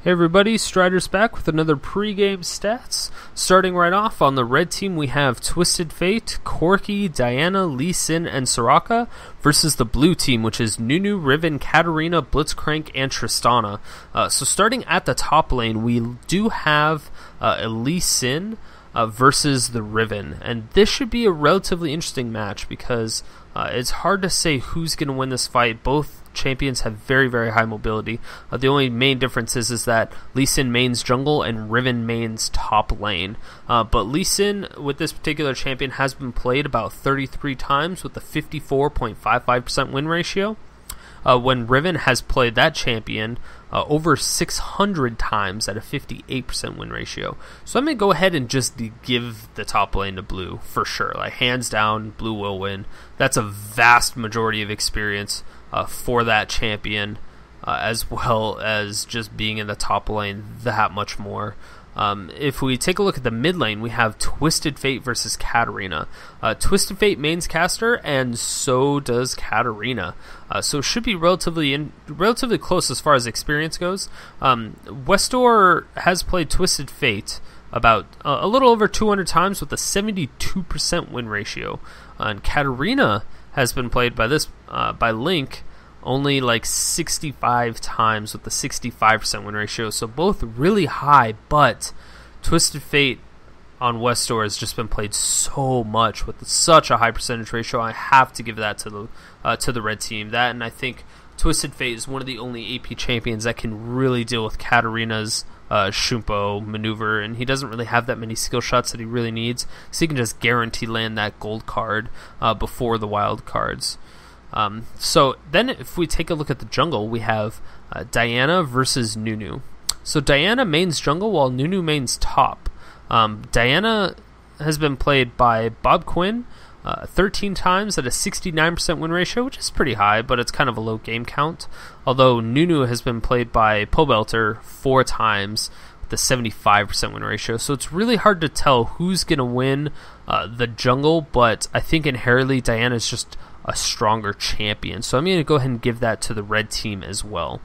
Hey everybody, Strider's back with another pre-game stats. Starting right off, on the red team we have Twisted Fate, Corki, Diana, Lee Sin, and Soraka versus the blue team, which is Nunu, Riven, Katarina, Blitzcrank, and Tristana. So starting at the top lane, we do have Lee Sin versus the Riven, and this should be a relatively interesting match because it's hard to say who's going to win this fight. Both champions have very, very high mobility. The only main difference is that Lee Sin mains jungle and Riven mains top lane. But Lee Sin with this particular champion has been played about 33 times with a 54.55% win ratio. When Riven has played that champion over 600 times at a 58% win ratio. So I'm going to go ahead and just give the top lane to blue for sure. Like, hands down, blue will win. That's a vast majority of experience for that champion, as well as just being in the top lane that much more. If we take a look at the mid lane, we have Twisted Fate versus Katarina. Twisted Fate mains caster, and so does Katarina. So it should be relatively close as far as experience goes. Westor has played Twisted Fate about a little over 200 times with a 72% win ratio. And Katarina has been played by Link only like 65 times with the 65% win ratio, so both really high, but Twisted Fate on Westor has just been played so much with such a high percentage ratio. I have to give that to the red team. That, and I think Twisted Fate is one of the only AP champions that can really deal with Katarina's Shumpo maneuver, and he doesn't really have that many skill shots that he really needs, so he can just guarantee land that gold card before the wild cards. So then if we take a look at the jungle, we have Diana versus Nunu. So Diana mains jungle while Nunu mains top. Diana has been played by bobqin 13 times at a 69% win ratio, which is pretty high, but it's kind of a low game count. Although Nunu has been played by Pobelter 4 times with a 75% win ratio. So it's really hard to tell who's going to win the jungle, but I think inherently Diana is just a stronger champion. So I'm going to go ahead and give that to the red team as well.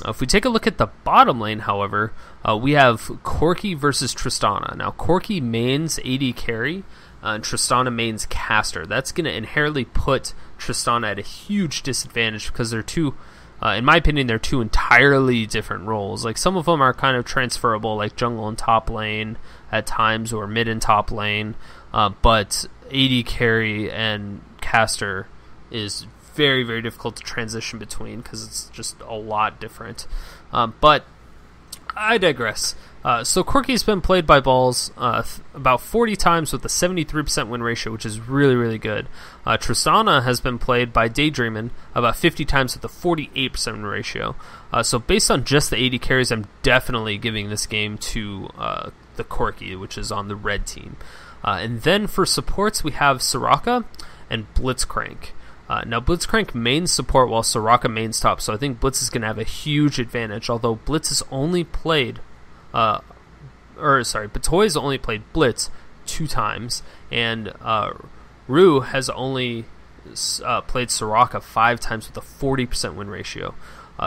If we take a look at the bottom lane, however, we have Corki versus Tristana. Now, Corki mains AD carry, and Tristana mains caster. That's going to inherently put Tristana at a huge disadvantage because they're two, in my opinion, they're two entirely different roles. Like, some of them are kind of transferable, like jungle and top lane at times, or mid and top lane, but AD carry and caster is very, very difficult to transition between because it's just a lot different. But I digress. So Corki's been played by BalIs about 40 times with a 73% win ratio, which is really, really good. Tristana has been played by Daydreamin about 50 times with a 48% win ratio. So based on just the AD carries, I'm definitely giving this game to the Corki, which is on the red team. And then for supports, we have Soraka and Blitzcrank. Now, Blitzcrank mains support while Soraka mains top, so I think Blitz is going to have a huge advantage, although Blitz has only played... Patoy has only played Blitz 2 times, and Rhux has only played Soraka 5 times with a 40% win ratio.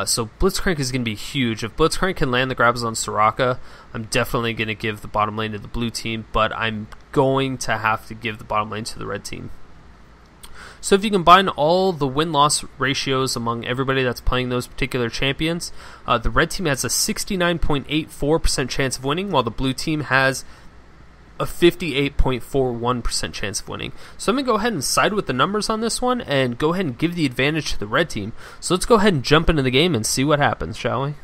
So Blitzcrank is going to be huge. If Blitzcrank can land the grabs on Soraka, I'm definitely going to give the bottom lane to the blue team, but I'm going to have to give the bottom lane to the red team. So if you combine all the win-loss ratios among everybody that's playing those particular champions, the red team has a 69.84% chance of winning, while the blue team has a 58.41% chance of winning. So I'm going to go ahead and side with the numbers on this one and go ahead and give the advantage to the red team. So let's go ahead and jump into the game and see what happens, shall we?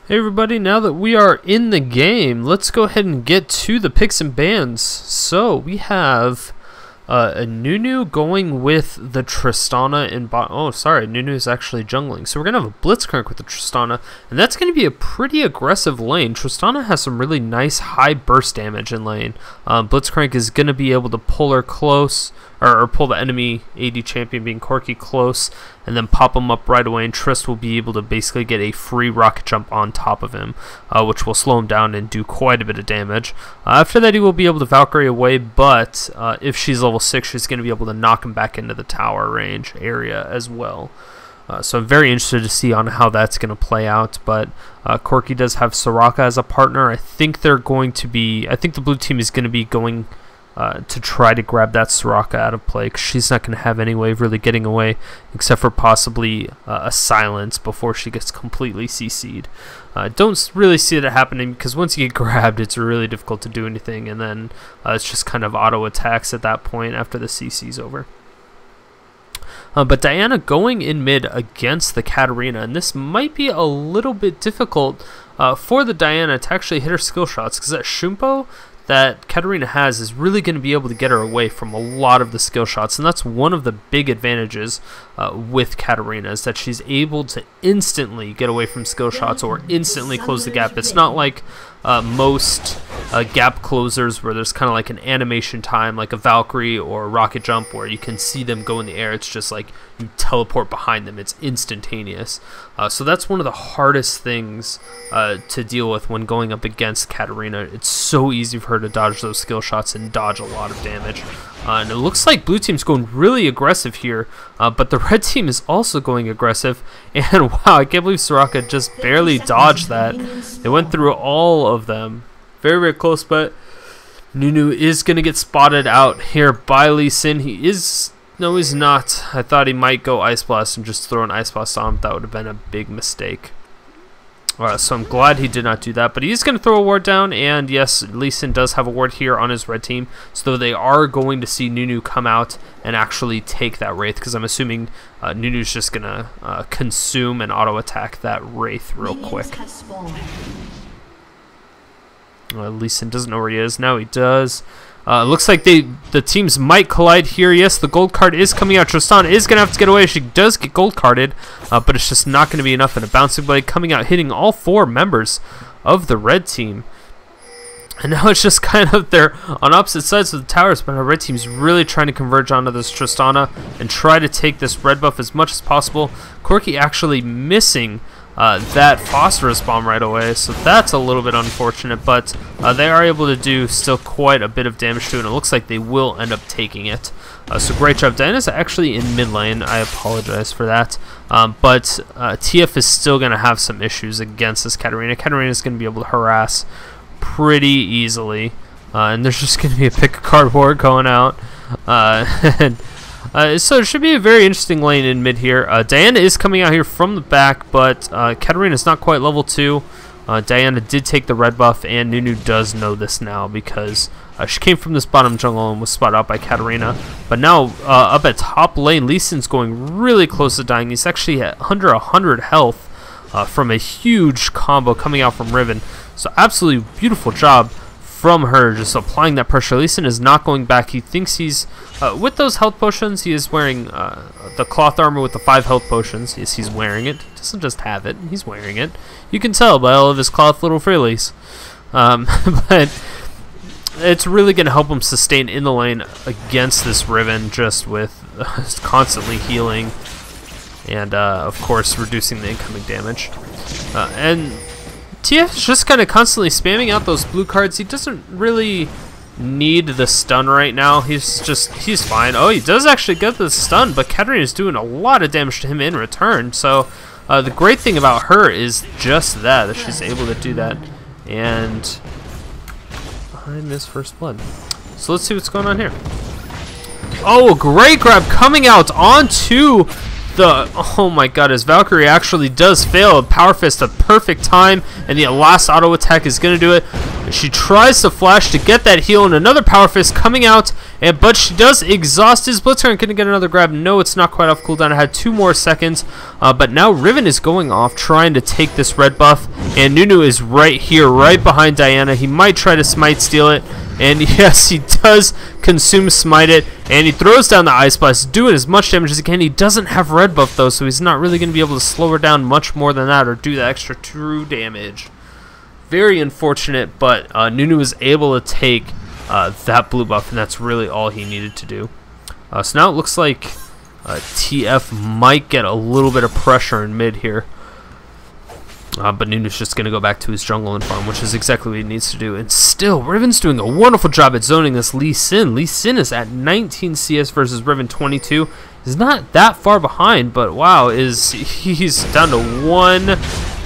Hey everybody, now that we are in the game, let's go ahead and get to the picks and bans. So we have... a Nunu going with the Tristana in bot. Oh, sorry, Nunu is actually jungling. So we're going to have a Blitzcrank with the Tristana, and that's going to be a pretty aggressive lane. Tristana has some really nice high burst damage in lane. Blitzcrank is going to be able to pull her close, or pull the enemy AD champion being Corki close, and then pop him up right away, and Trist will be able to basically get a free rocket jump on top of him, which will slow him down and do quite a bit of damage. After that, he will be able to Valkyrie away, but if she's level 6, she's going to be able to knock him back into the tower range area as well. So I'm very interested to see on how that's going to play out. But Corki does have Soraka as a partner. I think they're going to be. I think the blue team is going to be going to try to grab that Soraka out of play, because she's not going to have any way of really getting away, except for possibly a silence before she gets completely CC'd. Don't really see that happening, because once you get grabbed, it's really difficult to do anything, and then it's just kind of auto attacks at that point after the CC's over. But Diana going in mid against the Katarina, and this might be a little bit difficult for the Diana to actually hit her skill shots, because that Shumpo that Katarina has is really going to be able to get her away from a lot of the skill shots, and that's one of the big advantages with Katarina, is that she's able to instantly get away from skill shots or instantly close the gap. It's not like most gap closers where there's kind of like an animation time, like a Valkyrie or a rocket jump, where you can see them go in the air. It's just like you teleport behind them. It's instantaneous. So that's one of the hardest things to deal with when going up against Katarina. It's so easy for her to dodge those skill shots and dodge a lot of damage. And it looks like blue team's going really aggressive here, but the red team is also going aggressive. And wow, I can't believe Soraka just barely dodged that. They went through all of them. Very, very close, but Nunu is going to get spotted out here by Lee Sin. He is... No, he's not. I thought he might go Ice Blast and just throw an Ice Blast on him. That would have been a big mistake. So I'm glad he did not do that. But he's going to throw a ward down. And yes, Lee Sin does have a ward here on his red team. So they are going to see Nunu come out and actually take that Wraith. Because I'm assuming Nunu's just going to consume and auto-attack that Wraith real quick. Lee Sin doesn't know where he is. Now he does. Looks like the teams might collide here. Yes, the gold card is coming out. Tristana is going to have to get away. She does get gold carded, but it's just not going to be enough. And a bouncing blade coming out, hitting all 4 members of the red team. And now it's just kind of they're on opposite sides of the towers, but our red team's really trying to converge onto this Tristana and try to take this red buff as much as possible. Corki actually missing that phosphorus bomb right away, so that's a little bit unfortunate, but they are able to do still quite a bit of damage to it, and it looks like they will end up taking it. So great job. Diana's actually in mid lane. I apologize for that, but TF is still going to have some issues against this Katarina. Katarina is going to be able to harass pretty easily, and there's just going to be a pick a card war going out. So it should be a very interesting lane in mid here. Diana is coming out here from the back, but Katarina is not quite level 2. Diana did take the red buff, and Nunu does know this now because she came from this bottom jungle and was spotted out by Katarina. But now up at top lane, Lee Sin's going really close to dying. He's actually at under 100 health from a huge combo coming out from Riven. So absolutely beautiful job from her, just applying that pressure. Lee Sin is not going back. He thinks he's with those health potions. He is wearing the cloth armor with the 5 health potions. Yes, he's wearing it. He doesn't just have it. He's wearing it. You can tell by all of his cloth little frillies. But it's really going to help him sustain in the lane against this Riven, just with constantly healing and of course reducing the incoming damage. And TF is just kind of constantly spamming out those blue cards. He doesn't really need the stun right now. He's fine. Oh, he does actually get the stun, but Katarina is doing a lot of damage to him in return. So the great thing about her is just that she's able to do that. And I miss first blood. So let's see what's going on here. Oh, great grab coming out onto the, oh my god, his Valkyrie actually does fail. A Power Fist at perfect time, and the last auto attack is going to do it. She tries to flash to get that heal, and another Power Fist coming out, but she does exhaust his Blitzcrank. Going to get another grab. No, it's not quite off cooldown. It had 2 more seconds, but now Riven is going off trying to take this red buff, and Nunu is right here, right behind Diana. He might try to smite steal it, and yes, he does consume smite it, and he throws down the Ice Blast, doing as much damage as he can. He doesn't have red buff though, so he's not really going to be able to slow her down much more than that or do the extra true damage. Very unfortunate, but Nunu was able to take that blue buff, and that's really all he needed to do. So now it looks like TF might get a little bit of pressure in mid here. But Nunu's just going to go back to his jungle and farm, which is exactly what he needs to do. And still, Riven's doing a wonderful job at zoning this Lee Sin. Lee Sin is at 19 CS versus Riven 22. He's not that far behind, but wow, he's down to 1.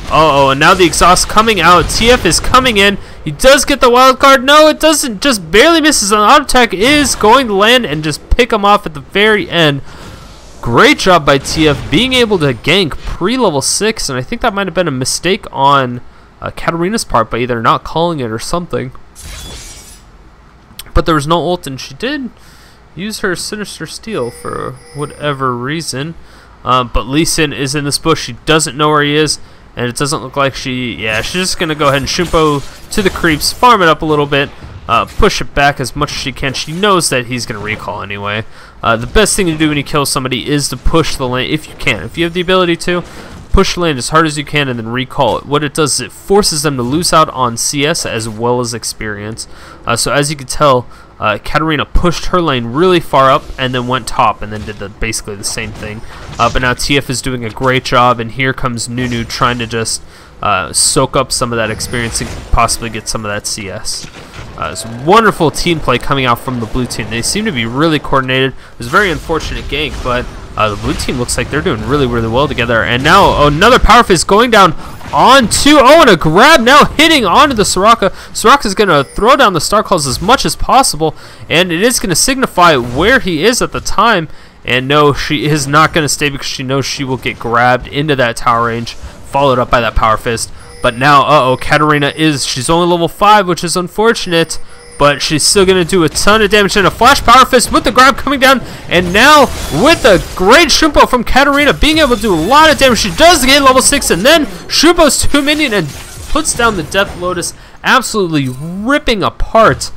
Uh-oh, and now the exhaust coming out. TF is coming in. He does get the wild card. No, it doesn't. Just barely misses. An auto attack is going to land and just pick him off at the very end. Great job by TF being able to gank pre-level 6, and I think that might have been a mistake on Katarina's part by either not calling it or something. But there was no ult, and she did use her Sinister Steel for whatever reason. But Lee Sin is in this bush. She doesn't know where he is, and it doesn't look like she's just going to go ahead and Shumpo to the creeps, farm it up a little bit, push it back as much as she can. She knows that he's going to recall anyway. The best thing to do when you kill somebody is to push the lane, if you can. If you have the ability to, push the lane as hard as you can and then recall it. What it does is it forces them to lose out on CS as well as experience. So as you can tell, Katarina pushed her lane really far up and then went top and then did basically the same thing. But now TF is doing a great job, and here comes Nunu trying to just soak up some of that experience and possibly get some of that CS. It's wonderful team play coming out from the blue team. They seem to be really coordinated. It was a very unfortunate gank, but the blue team looks like they're doing really, really well together. And now another Power Fist going down onto, and a grab now hitting onto the Soraka. Soraka's going to throw down the Star Claws as much as possible, and it is going to signify where he is at the time. And no, she is not going to stay because she knows she will get grabbed into that tower range, followed up by that Power Fist. But now, Katarina she's only level 5, which is unfortunate, but she's still going to do a ton of damage. And a Flash Power Fist with the grab coming down, and now with a great Shumpo from Katarina being able to do a lot of damage. She does get level 6, and then Shumpo's 2 minion and puts down the Death Lotus, absolutely ripping apart,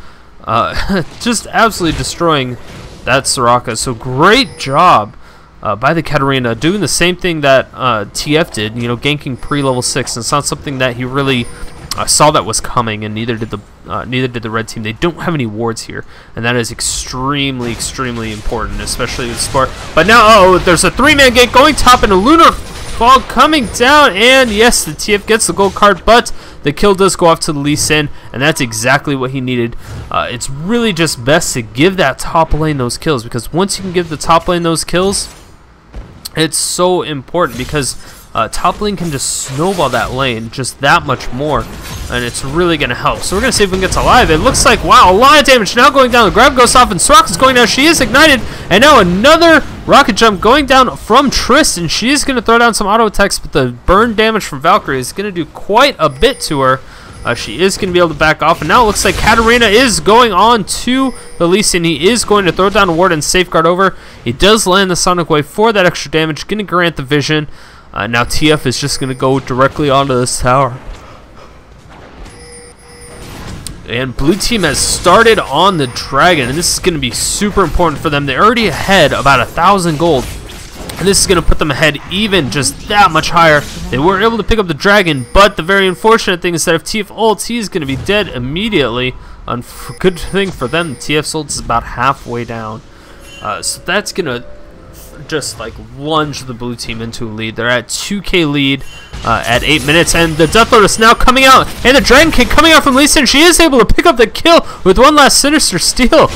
just absolutely destroying that Soraka. So great job by the Katarina, doing the same thing that TF did, ganking pre-level 6. And it's not something that he really saw that was coming, and neither did the red team. They don't have any wards here, and that is extremely, extremely important, especially with Sport. But now, there's a 3-man gank going top, and a Lunar Fall coming down, and yes, the TF gets the gold card, but the kill does go off to the Lee Sin, and that's exactly what he needed. It's really just best to give that top lane those kills, because once you can give the top lane those kills, it's so important, because top lane can just snowball that lane just that much more, and it's really going to help. So we're going to see if we can get to live. It looks like, wow, a lot of damage now going down. The grab goes off, and Soraka's going down. She is ignited, and now another rocket jump going down from Tristan. She is going to throw down some auto attacks, but the burn damage from Valkyrie is going to do quite a bit to her. She is going to be able to back off, and now it looks like Katarina is going on to the Lee Sin. He is going to throw down a ward and safeguard over. He does land the Sonic Wave for that extra damage, going to grant the vision. Now TF is just going to go directly onto this tower. And blue team has started on the dragon, and this is going to be super important for them. They're already ahead about 1,000 gold. And this is going to put them ahead even just that much higher. They were able to pick up the dragon, but the very unfortunate thing is that if TF ults, he's going to be dead immediately. Good thing for them, TF's ult is about halfway down. So that's going to just like lunge the blue team into a lead. They're at 2k lead at 8 minutes, and the Death Lotus now coming out, and the Dragon Kick coming out from Lee Sin. She is able to pick up the kill with one last Sinister Steel.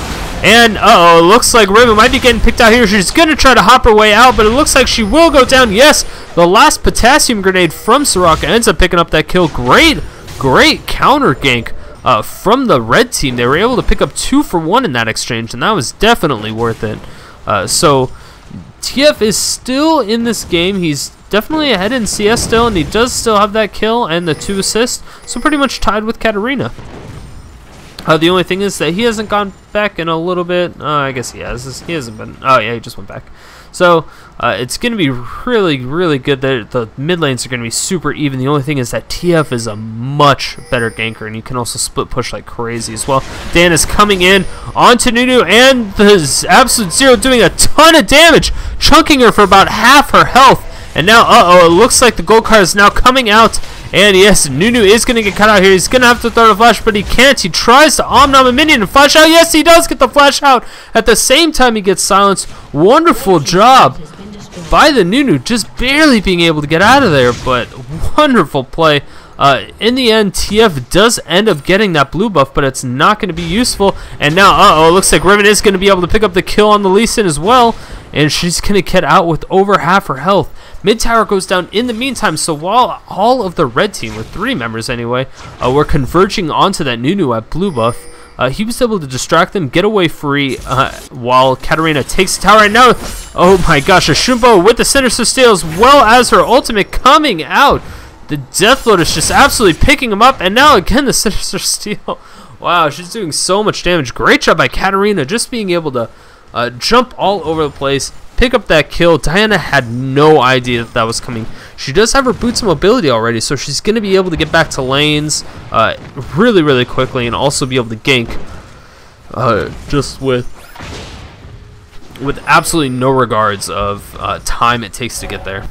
And it looks like Riven might be getting picked out here. She's going to try to hop her way out, but it looks like she will go down. Yes, the last Potassium Grenade from Soraka ends up picking up that kill. Great counter gank from the red team. They were able to pick up 2 for 1 in that exchange, and that was definitely worth it. So TF is still in this game. He's definitely ahead in CS still, and he does still have that kill and the 2 assists, so pretty much tied with Katarina. The only thing is that he hasn't gone back in a little bit. I guess he has. He hasn't been. Oh yeah, he just went back. So it's going to be really, really good. The mid lanes are going to be super even. The only thing is that TF is a much better ganker, and you can also split push like crazy as well. Dan is coming in onto Nunu, and the Absolute Zero doing a ton of damage, chunking her for about half her health. And now, it looks like the gold card is now coming out. And yes, Nunu is going to get cut out here. He's going to have to throw the flash, but he can't. He tries to Omnom a minion and flash out. Yes, he does get the flash out. At the same time, he gets silenced. Wonderful job by the Nunu, just barely being able to get out of there, but wonderful play. In the end, TF does end up getting that blue buff, but it's not going to be useful. And now, it looks like Riven is going to be able to pick up the kill on the Lee Sin as well. and she's going to get out with over half her health. Mid tower goes down in the meantime, so while all of the red team, with 3 members anyway, were converging onto that Nunu at blue buff, he was able to distract them, get away free, while Katarina takes the tower. And now, oh my gosh, a Shumpo with the Sinister Steel as well as her ultimate coming out. The Death Lotus just absolutely picking him up, and now again the Sinister Steel. Wow, she's doing so much damage. Great job by Katarina, just being able to jump all over the place, pick up that kill. Diana had no idea that was coming. She does have her boots of mobility already, so she's going to be able to get back to lanes really, really quickly, and also be able to gank just with absolutely no regards of time it takes to get there.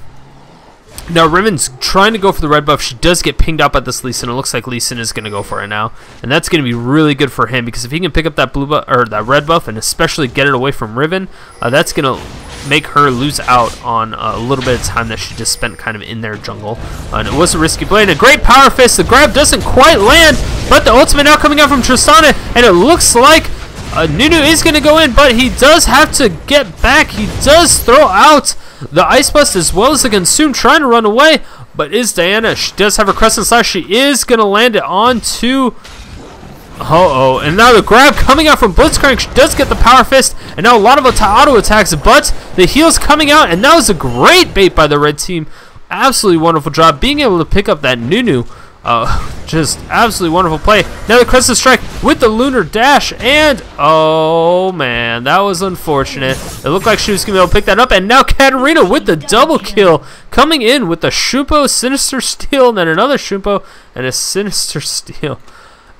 Now, Riven's trying to go for the red buff. She does get pinged up at this Lee Sin. It looks like Lee Sin is going to go for it now. And that's going to be really good for him, because if he can pick up that blue buff, or that red buff, and especially get it away from Riven, that's going to make her lose out on a little bit of time that she just spent kind of in their jungle. And it was a risky play. And a great power fist. The grab doesn't quite land, but the ultimate now coming out from Tristana, and it looks like Nunu is going to go in, but he does have to get back. He does throw out the Ice Blast as well as the Consume, trying to run away, but is Diana. She does have her Crescent Slash. She is going to land it onto... and now the grab coming out from Blitzcrank. She does get the Power Fist, and now a lot of auto attacks, but the heal's coming out, and that was a great bait by the red team. Absolutely wonderful job being able to pick up that Nunu. Just absolutely wonderful play. Now the Crescent Strike with the Lunar Dash, and oh man, that was unfortunate. It looked like she was going to be able to pick that up, and now Katarina with the double kill, coming in with the Shumpo, Sinister Steel, and then another Shumpo, and a Sinister Steel.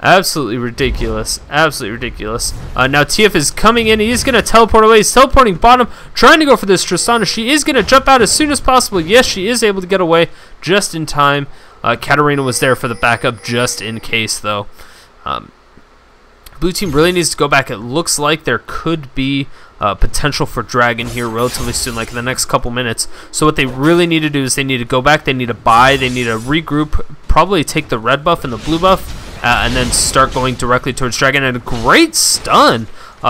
Absolutely ridiculous. Absolutely ridiculous. Now TF is coming in. He's going to teleport away. He's teleporting bottom, trying to go for this Tristana. She is going to jump out as soon as possible. Yes, she is able to get away just in time. Katarina was there for the backup just in case, though. Blue team really needs to go back. It looks like there could be potential for Dragon here relatively soon, like in the next couple minutes. So what they really need to do is they need to go back. They need to buy. They need to regroup, probably take the red buff and the blue buff, and then start going directly towards Dragon. And a great stun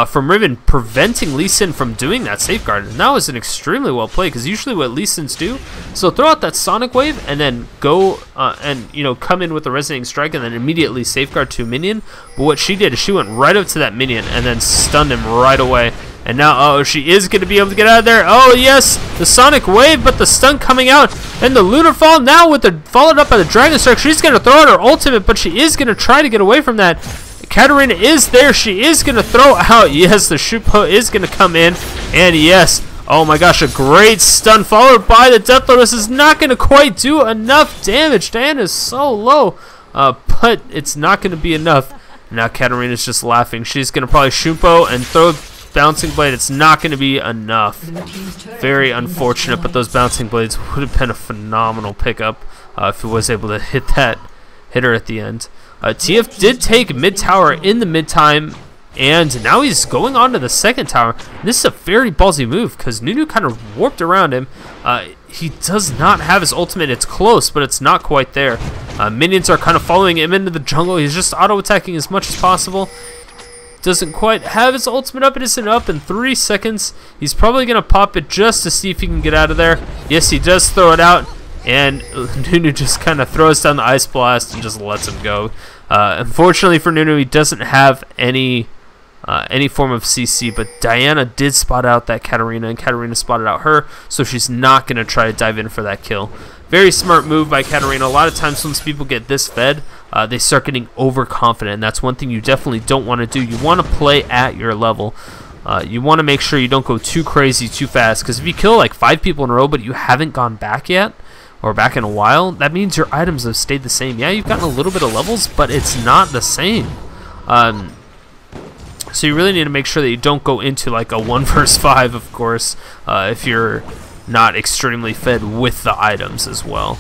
from Riven, preventing Lee Sin from doing that safeguard. And that was an extremely well played, because usually what Lee Sins do, so throw out that Sonic Wave and then go and come in with the Resonating Strike and then immediately safeguard to a minion. But what she did is she went right up to that minion and then stunned him right away. And now, she is going to be able to get out of there. Oh, yes, the Sonic Wave, but the stun coming out. And the Lunar Fall now with the followed up by the Dragon Strike. She's going to throw out her ultimate, but she is going to try to get away from that. Katarina is there. She is going to throw out. Yes, the Shumpo is going to come in. And yes, oh my gosh, a great stun followed by the Death Lotus is not going to quite do enough damage. Diana is so low, but it's not going to be enough. Now Katarina's just laughing. She's going to probably Shumpo and throw Bouncing Blade. It's not going to be enough. Very unfortunate, but those Bouncing Blades would have been a phenomenal pickup if it was able to hit her at the end. TF did take mid tower in the mid time, and now he's going on to the second tower. This is a very ballsy move, because Nunu kind of warped around him. He does not have his ultimate. It's close, but it's not quite there. Minions are kind of following him into the jungle. He's just auto attacking as much as possible. Doesn't quite have his ultimate up. It isn't up in 3 seconds. He's probably going to pop it just to see if he can get out of there. Yes, he does throw it out, and Nunu just kind of throws down the Ice Blast and just lets him go. Unfortunately for Nunu, he doesn't have any form of CC, but Diana did spot out that Katarina, and Katarina spotted out her, so she's not going to try to dive in for that kill. Very smart move by Katarina. A lot of times once people get this fed, they start getting overconfident, and that's one thing you definitely don't want to do. You want to play at your level. You want to make sure you don't go too crazy too fast, because if you kill like 5 people in a row but you haven't gone back yet, or back in a while, that means your items have stayed the same. Yeah, you've gotten a little bit of levels, but it's not the same. So you really need to make sure that you don't go into like a 1 vs 5, of course, if you're not extremely fed with the items as well.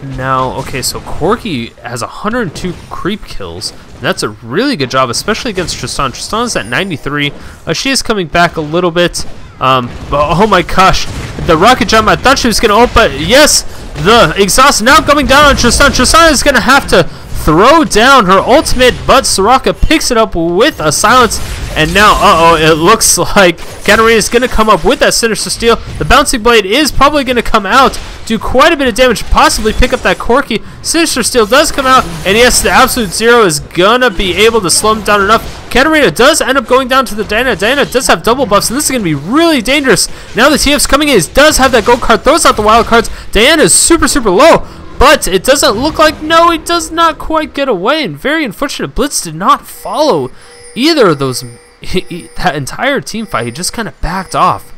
Now, okay, so Corki has 102 creep kills. That's a really good job, especially against Tristana. Tristana's at 93. She is coming back a little bit. But oh my gosh, the rocket jump, I thought she was going to ult, but yes, the exhaust now coming down on Tristana. Tristana is going to have to throw down her ultimate, but Soraka picks it up with a silence. And now, it looks like Katarina is going to come up with that Sinister Steel. The Bouncing Blade is probably going to come out, do quite a bit of damage, possibly pick up that Corki. Sinister Steel does come out, and yes, the Absolute Zero is going to be able to slow him down enough. Katarina does end up going down to the Diana. Diana does have double buffs, and this is going to be really dangerous. Now the TF's coming in. He does have that gold card, throws out the wild cards. Diana is super, super low. But it doesn't look like, no, he does not quite get away. And very unfortunate, Blitz did not follow either of those, that entire team fight. He just kind of backed off.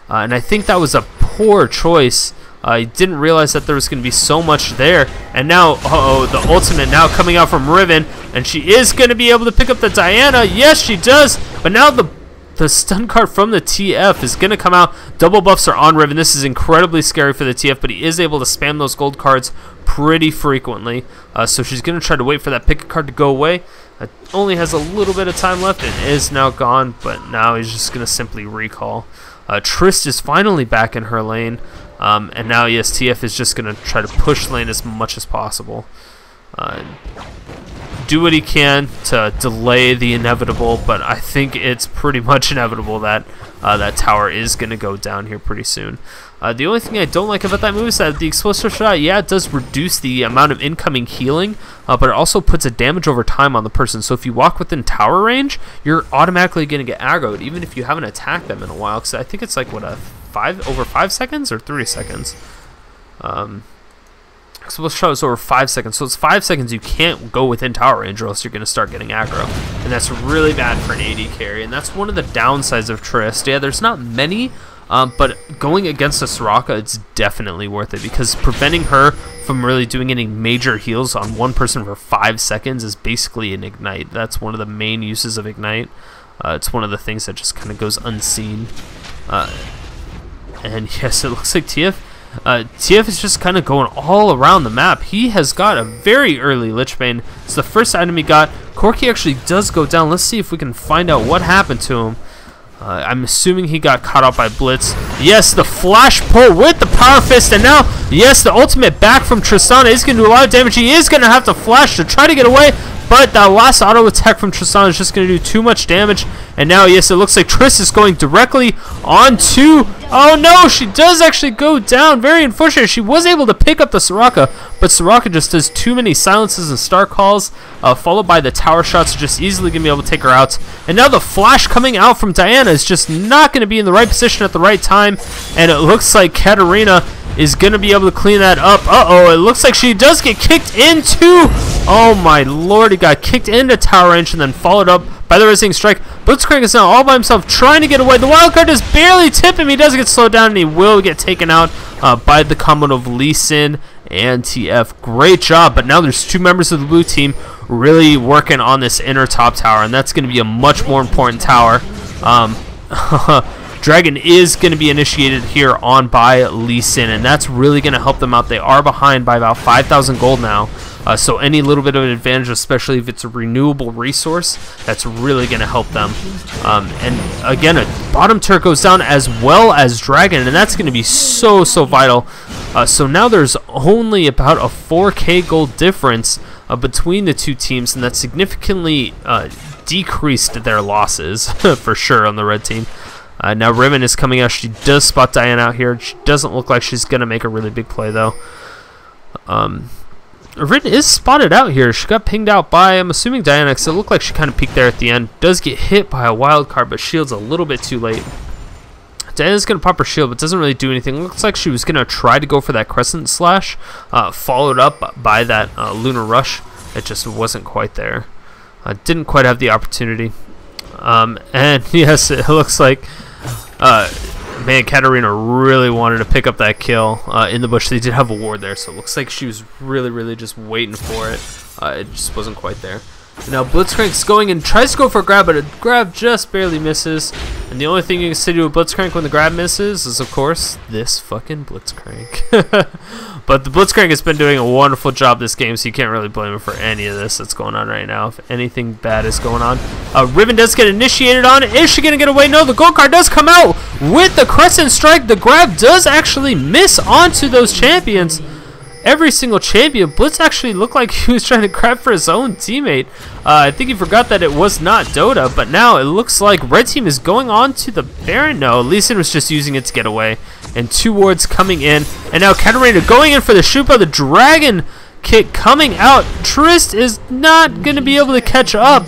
And I think that was a poor choice. He didn't realize that there was going to be so much there. And now, the ultimate now coming out from Riven. And she is going to be able to pick up the Diana. Yes, she does. But now the stun card from the TF is going to come out. Double buffs are on Riven. This is incredibly scary for the TF, but he is able to spam those gold cards pretty frequently. So she's going to try to wait for that pick a card to go away. It only has a little bit of time left. It is now gone, but now he's just going to simply recall. Trist is finally back in her lane. And now, yes, TF is just going to try to push lane as much as possible. Do what he can to delay the inevitable, but I think it's pretty much inevitable that that tower is going to go down here pretty soon. The only thing I don't like about that move is that the explosive shot, yeah, it does reduce the amount of incoming healing, but it also puts a damage over time on the person. So if you walk within tower range, you're automatically going to get aggroed, even if you haven't attacked them in a while. Because I think it's like, what, over 5 seconds or 3 seconds? Explosive shot is over 5 seconds, so it's 5 seconds you can't go within tower range or else you're going to start getting aggro. And that's really bad for an AD carry, and that's one of the downsides of Trist. Yeah, there's not many, but going against a Soraka, it's definitely worth it, because preventing her from really doing any major heals on one person for 5 seconds is basically an Ignite. That's one of the main uses of Ignite. It's one of the things that just kind of goes unseen. And yes, it looks like TF is just kind of going all around the map. He has got a very early Lichbane. It's the first item he got. Corki actually does go down. Let's see if we can find out what happened to him. I'm assuming he got caught out by Blitz. Yes, the flash pull with the power fist, and now, yes, the ultimate back from Tristana is going to do a lot of damage. He is going to have to flash to try to get away, but that last auto attack from Tristana is just going to do too much damage. And now, yes, it looks like Trist is going directly onto... Oh no, she does actually go down. Very unfortunate. She was able to pick up the Soraka, but Soraka just does too many silences and star calls, followed by the tower shots, just easily going to be able to take her out. And now the flash coming out from Diana is just not going to be in the right position at the right time. And it looks like Katarina is going to be able to clean that up. It looks like she does get kicked into... Oh my lord, he got kicked into tower range and then followed up by the Rising Strike. Blitzcrank is now all by himself trying to get away. The wild card does barely tip him. He does get slowed down and he will get taken out by the combo of Lee Sin and TF. Great job, but now there's two members of the blue team really working on this inner top tower, and that's going to be a much more important tower. Dragon is going to be initiated here on by Lee Sin, and that's really going to help them out. They are behind by about 5,000 gold now. So any little bit of an advantage, especially if it's a renewable resource, that's really going to help them. And again, a bottom turret goes down as well as Dragon, and that's going to be so vital. So now there's only about a 4k gold difference between the two teams, and that significantly decreased their losses for sure on the red team. Now Riven is coming out. She does spot Diana out here. She doesn't look like she's going to make a really big play, though. Riven is spotted out here. She got pinged out by, I'm assuming, Diana, because it looked like she kind of peeked there at the end. Does get hit by a wild card, but shields a little bit too late. Diana's going to pop her shield, but doesn't really do anything. Looks like she was going to try to go for that Crescent Slash, followed up by that Lunar Rush. It just wasn't quite there. Didn't quite have the opportunity. And yes, it looks like... man, Katarina really wanted to pick up that kill in the bush. They did have a ward there, so it looks like she was really just waiting for it. It just wasn't quite there. Now Blitzcrank's going and tries to go for a grab, but a grab just barely misses. And the only thing you can say to a Blitzcrank when the grab misses is, of course, this fucking Blitzcrank. But the Blitzcrank has been doing a wonderful job this game, so you can't really blame him for any of this that's going on right now. If anything bad is going on. Riven does get initiated on. Is she going to get away? No, the gold card does come out with the Crescent Strike. The grab does actually miss onto those champions. every single champion. Blitz actually looked like he was trying to grab for his own teammate. I think he forgot that it was not Dota, but now it looks like red team is going on to the Baron. No, Lee Sin was just using it to get away. And 2 wards coming in, and now Katarina going in for the Shupa, the dragon kick coming out. Trist is not going to be able to catch up.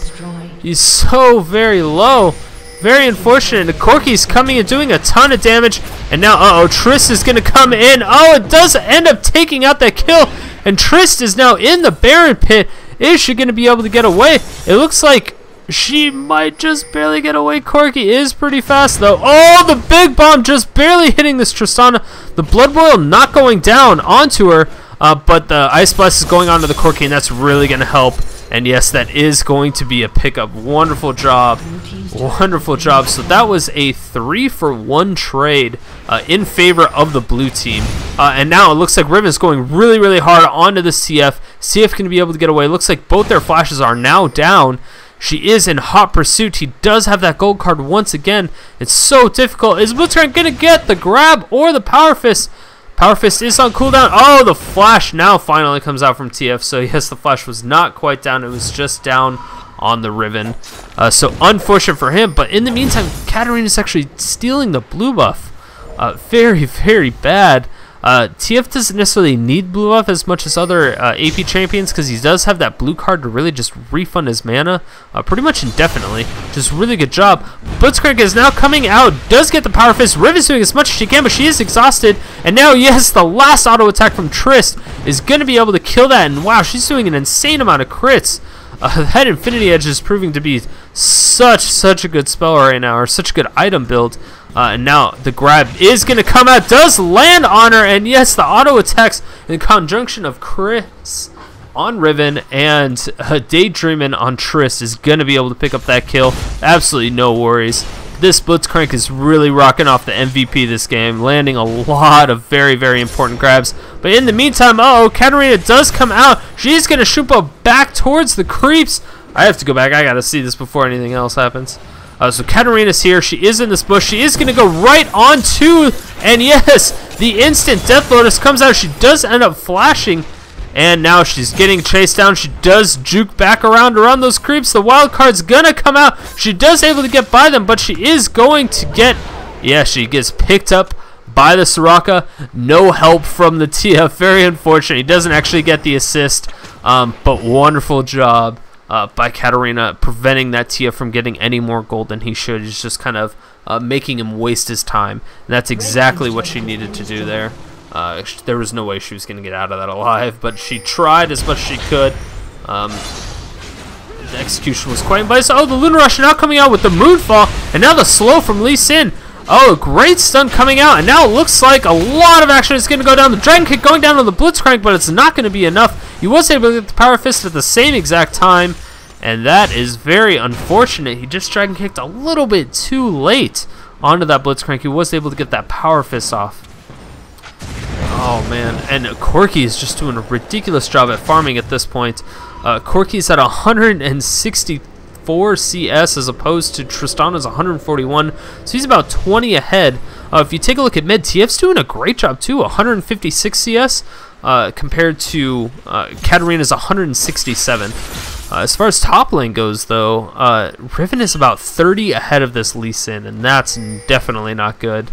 He's so very low. Very unfortunate. Corki's coming and doing a ton of damage, and now, Trist is going to come in. Oh, it does end up taking out that kill, and Trist is now in the Baron pit. Is she going to be able to get away? It looks like she might just barely get away. Corki is pretty fast, though. Oh, the big bomb just barely hitting this Tristana. The Blood Boil not going down onto her, but the Ice Blast is going onto the Corki, and that's really going to help. And yes, that is going to be a pickup. Wonderful job. Wonderful job. So that was a 3-for-1 trade in favor of the blue team. And now it looks like Riven is going really, really hard onto the CF. CF can be able to get away. Looks like both their flashes are now down. She is in hot pursuit. He does have that gold card once again. It's so difficult. Is Blitzcrank going to get the grab or the Power Fist? Power Fist is on cooldown. Oh, the flash now finally comes out from TF. So yes, the flash was not quite down. It was just down on the Riven. So unfortunate for him. But in the meantime, Katarina is actually stealing the blue buff. Very, very bad. TF doesn't necessarily need blue buff as much as other AP champions because he does have that blue card to really just refund his mana pretty much indefinitely. Just really good job. Blitzcrank is now coming out, does get the Power Fist. Riven's doing as much as she can, but she is exhausted. And now, yes, the last auto attack from Trist is going to be able to kill that. And wow, she's doing an insane amount of crits. That Infinity Edge is proving to be such a good spell right now, or such a good item build. And now the grab is going to come out, does land on her, and yes, the auto attacks in conjunction of Cris on Riven and Daydreamin on Trist is going to be able to pick up that kill. Absolutely no worries. This Blitzcrank is really rocking off the MVP this game, landing a lot of very, very important grabs. But in the meantime, Katarina does come out. She's going to shoot back towards the creeps. I have to go back. I got to see this before anything else happens. So Katarina's here. She is in this bush. She is going to go right on to, and yes, the instant Death Lotus comes out. She does end up flashing, and now she's getting chased down. She does juke back around those creeps. The wild card's going to come out. She does able to get by them, but she is going to get, yeah, she gets picked up by the Soraka. No help from the TF. Very unfortunate. He doesn't actually get the assist, but wonderful job by Katarina, preventing that TF from getting any more gold than he should. He's just kind of making him waste his time. And that's exactly what she needed to do there. There was no way she was going to get out of that alive, but she tried as much as she could. The execution was quite nice. Oh, the Lunar Rush now coming out with the Moonfall, and now the slow from Lee Sin. Oh, great stun coming out, and now it looks like a lot of action is going to go down. The Dragon Kick going down on the Blitzcrank, but it's not going to be enough. He was able to get the Power Fist at the same exact time, and that is very unfortunate. He just Dragon Kicked a little bit too late onto that Blitzcrank. He was able to get that Power Fist off. Oh, man, and Corki is just doing a ridiculous job at farming at this point. Corki's at 164 CS as opposed to Tristana's 141, so he's about 20 ahead. If you take a look at mid, TF's doing a great job too, 156 CS compared to Katarina's 167. As far as top lane goes, though, Riven is about 30 ahead of this Lee Sin, and that's definitely not good.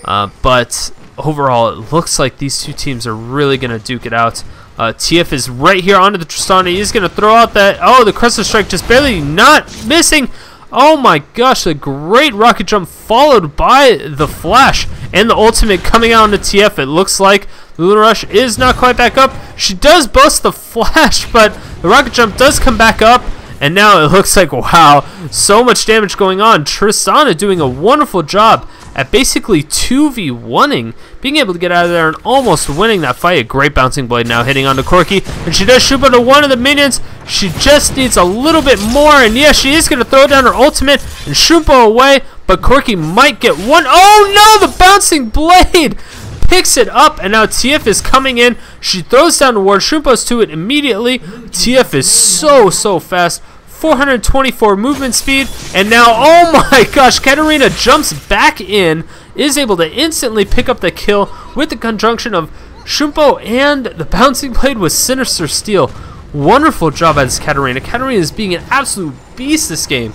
But overall, it looks like these two teams are really going to duke it out. TF is right here onto the Tristana. He's going to throw out that... Oh, the Crescent Strike just barely not missing. Oh my gosh, a great rocket jump followed by the flash and the ultimate coming out onto TF. It looks like the Lunar Rush is not quite back up. She does bust the flash, but the rocket jump does come back up. And now it looks like, wow, so much damage going on. Tristana doing a wonderful job at basically 2v1ing, being able to get out of there and almost winning that fight. A great bouncing blade now hitting onto Corki, and she does shoot into one of the minions. She just needs a little bit more, and yes, she is going to throw down her ultimate and Shumpo away, but Corki might get one. Oh no, the bouncing blade picks it up, and now TF is coming in. She throws down the ward. Shumpo's to it immediately. TF is so fast. 424 movement speed, and now, oh my gosh, Katarina jumps back in, is able to instantly pick up the kill with the conjunction of Shumpo and the bouncing blade with Sinister Steel. Wonderful job by this Katarina. Katarina is being an absolute beast this game.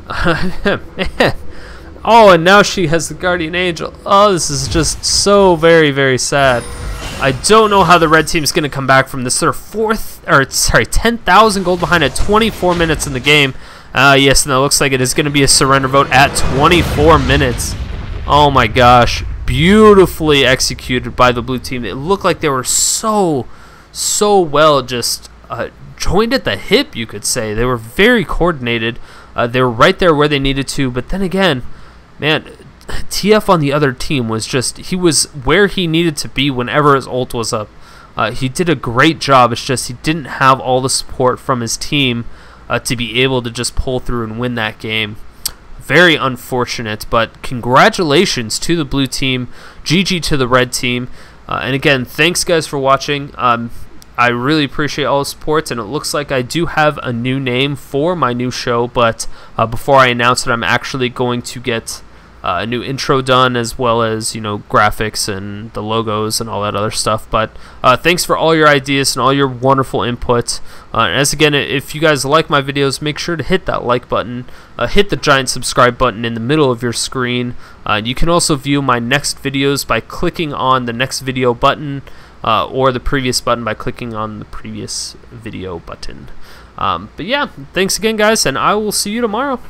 Man. Oh, and now she has the Guardian Angel. Oh, this is just so very, very sad. I don't know how the red team is going to come back from this. They're 10,000 gold behind at 24 minutes in the game. Yes, and it looks like it is going to be a surrender vote at 24 minutes. Oh my gosh. Beautifully executed by the blue team. It looked like they were so well just joined at the hip, you could say. They were very coordinated. They were right there where they needed to, but then again, man, TF on the other team was just, he was where he needed to be whenever his ult was up. He did a great job. It's just he didn't have all the support from his team to be able to just pull through and win that game. Very unfortunate, but congratulations to the blue team. GG to the red team. And again, thanks guys for watching. I really appreciate all the support, and it looks like I do have a new name for my new show, but before I announce it, I'm actually going to get a new intro done, as well as, you know, graphics and the logos and all that other stuff. But thanks for all your ideas and all your wonderful input. As again, if you guys like my videos, make sure to hit that like button, hit the giant subscribe button in the middle of your screen. You can also view my next videos by clicking on the next video button, or the previous button by clicking on the previous video button. But yeah, thanks again guys, and I will see you tomorrow.